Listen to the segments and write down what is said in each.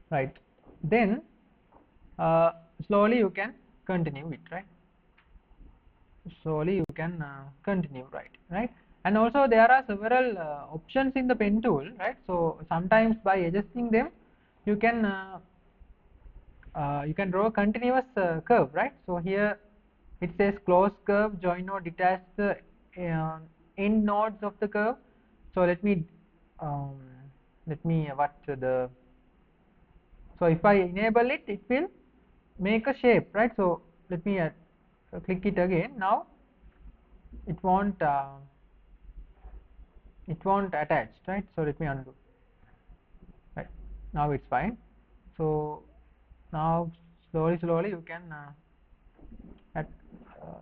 right? Then slowly you can continue it, right? Slowly you can continue, right? And also there are several options in the pen tool, right? So sometimes by adjusting them you can draw a continuous curve, right? So here it says close curve, join or detach the uh, end nodes of the curve. So um, let me what the so if I enable it, it will make a shape, right? So let me click it again. Now it won't attach, right? So let me undo, right? Now it's fine. So now slowly you can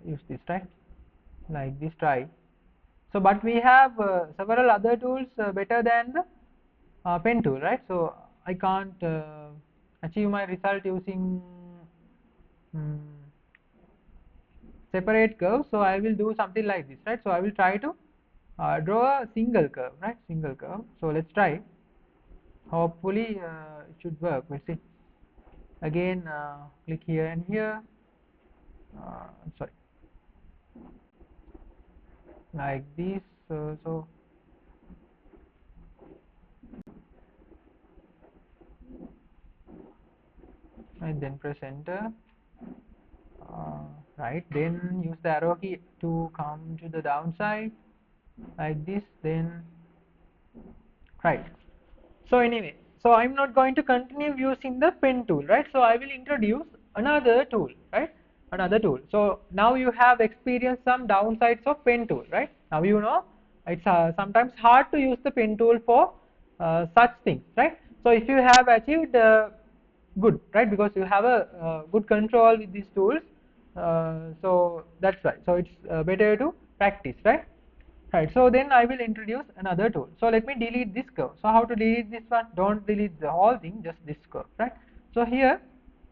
use this, right? Like this, try. So but we have several other tools better than the pen tool, right? So I can't achieve my result using mm, separate curve, so I will do something like this, right? So I will try to draw a single curve, right? Single curve. So let's try. Hopefully it should work. We'll see. Again click here and here, sorry, like this. So and then press enter, right? Then use the arrow key to come to the downside like this, then right. So anyway, so I'm not going to continue using the pen tool, right? So I will introduce another tool, right? Another tool. So now you have experienced some downsides of pen tool, right? Now you know it's sometimes hard to use the pen tool for such things, right? So if you have achieved good, right? Because you have a good control with these tools, so that's right. So it's better to practice, right? Right, so then I will introduce another tool. So let me delete this curve. So how to delete this one? Don't delete the whole thing, just this curve, right? So here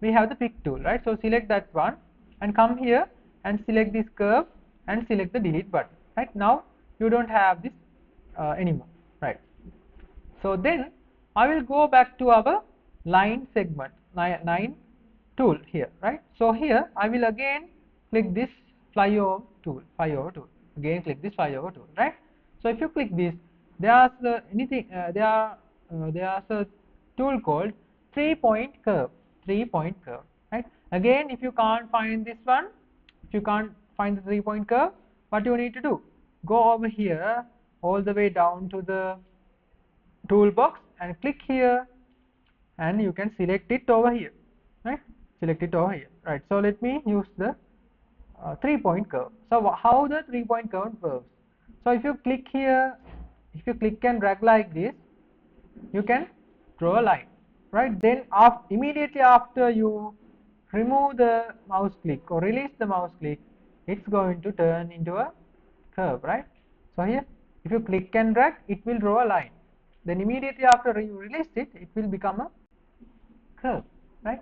we have the pick tool, right? So select that one and come here and select this curve and select the delete button, right? Now you don't have this anymore, right? So then I will go back to our line segment, line tool here, right? So here I will again click this flyover tool. Again click this flyover tool, right? So if you click this, there's there's a tool called 3-point curve, 3-point curve, right? Again, if you can't find this one, if you can't find the 3-point curve, what you need to do? Go over here all the way down to the toolbox and click here, and you can select it over here, right? Select it over here, right? So let me use the 3-point curve. So how the 3-point curve works? So if you click here, if you click and drag like this, you can draw a line, right? Then immediately after you remove the mouse click or release the mouse click, it's going to turn into a curve, right? So here if you click and drag, it will draw a line. Then immediately after you release it, it will become a curve, right?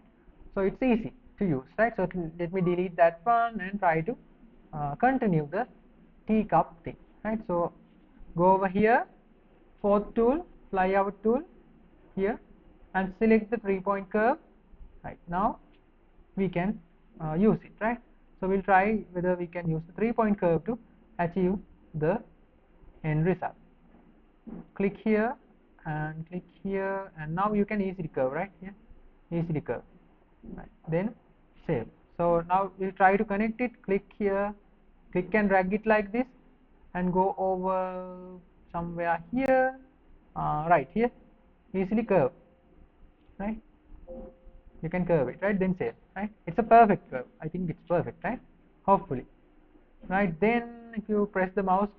So it's easy to use, right? So let me delete that one and try to continue the teacup thing, right? So go over here, fourth tool, flyout tool here, and select the 3-point curve. Right, now we can use it, right? So we'll try whether we can use the 3-point curve to achieve the end result. Click here and click here, and now you can easily curve, right? Here, easily curve, right? Then save. So now we'll try to connect it. Click here, click and drag it like this, and go over somewhere here, right here, easily curve, right? You can curve it, right? Then save, right? It's a perfect curve. I think it's perfect, right? Hopefully, right? Then if you press the mouse,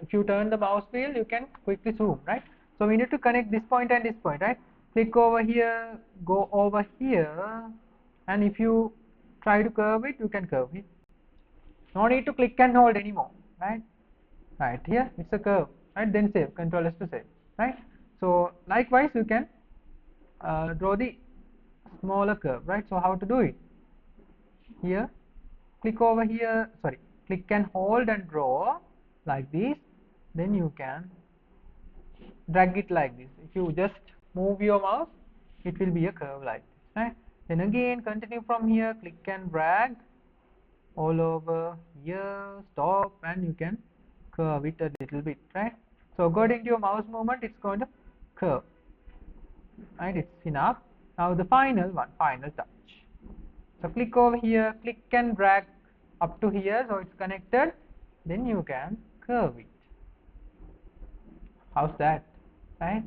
if you turn the mouse wheel, you can quickly zoom, right? So we need to connect this point and this point, right? Click over here, go over here, and if you try to curve it, you can curve it. No need to click and hold anymore, right? Right here, it's a curve, right? Then save, Control S to save, right? So likewise, you can draw the smaller curve, right? So how to do it? Here, click over here, sorry, click and hold and draw like this. Then you can drag it like this. If you just move your mouse, it will be a curve like this, right? Then again continue from here, click and drag all over here, stop, and you can curve it a little bit, right? So according to your mouse movement, it's going to curve, right? It's enough. Now the final one, final touch. So click over here, click and drag up to here, so it's connected. Then you can curve it. How's that, right?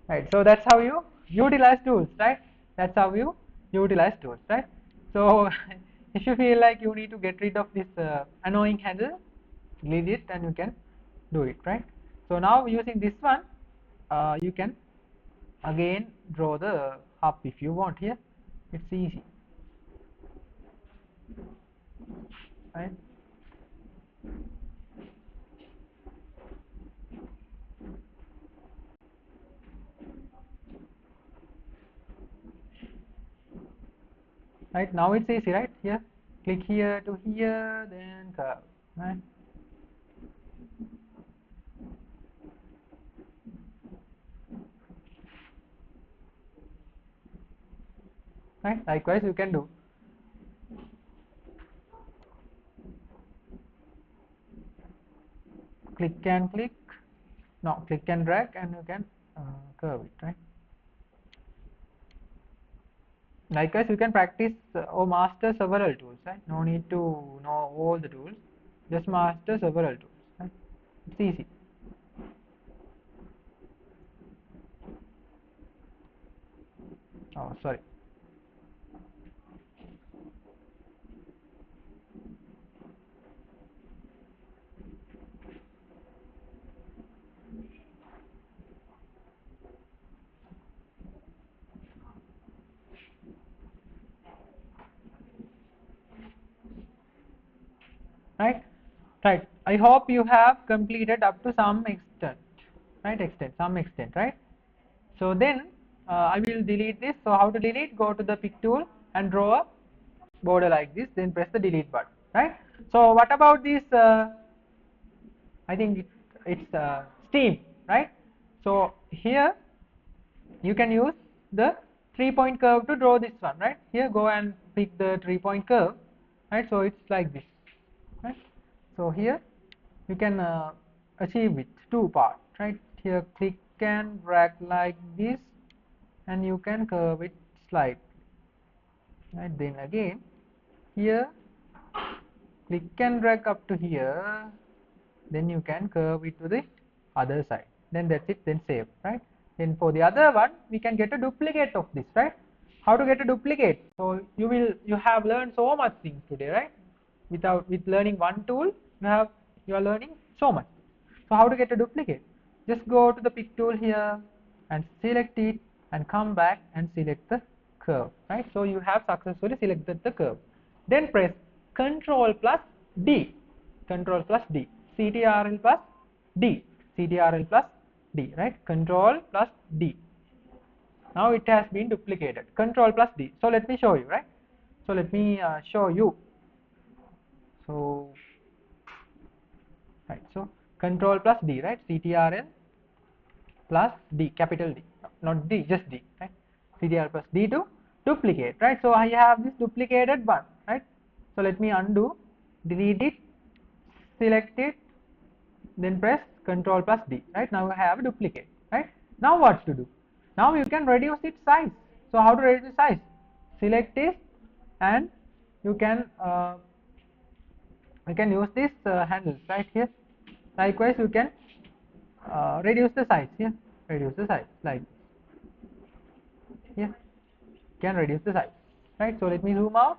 Right. So that's how you utilize tools, right? That's how you utilize tools, right? So if you feel like you need to get rid of this annoying handle, delete it and you can do it, right? So now using this one, you can again draw the hub if you want here. It's easy, right? Right, now it's easy, right? Here, click here to here, then curve, right? Right, likewise you can do. Click and click, no, click and drag and you can curve it, right? Likewise you can practice or master several tools, right? No need to know all the tools, just master several tools, right? It's easy. Oh, sorry. Right. I hope you have completed up to some extent, right? Some extent, right? So then I will delete this. So how to delete? Go to the pick tool and draw a border like this, then press the delete button, right? So what about this? I think it's steam, right? So here you can use the 3-point curve to draw this one, right? Here go and pick the 3-point curve, right? So it's like this, right? So here you can achieve it two parts, right? Here click and drag like this, and you can curve it slightly, right? Then again here click and drag up to here, then you can curve it to the other side, then that's it, then save, right? Then for the other one we can get a duplicate of this, right? How to get a duplicate? So you have learned so much things today, right? With learning one tool you are learning so much. So how to get a duplicate? Just go to the pick tool here and select it and come back and select the curve, right? So you have successfully selected the curve. Then press Ctrl plus D, Ctrl plus D, Ctrl plus D, Ctrl plus D, right? Ctrl plus D. Now it has been duplicated. Ctrl plus D. So let me show you, right? So let me show you. So right, so Control plus D, right? Ctrl plus D, capital D, not D, just D, right? Ctrl plus D to duplicate, right? So I have this duplicated one, right? So let me undo, delete it, select it, then press Control plus D, right? Now I have a duplicate, right? Now what to do? Now you can reduce its size. So how to reduce the size? Select this and you can use this handles right here. Likewise you can reduce the size here, reduce the size like here, can reduce the size, right? So let me zoom out.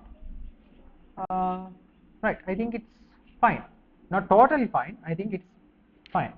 Right, I think it's fine, not totally fine, I think it's fine.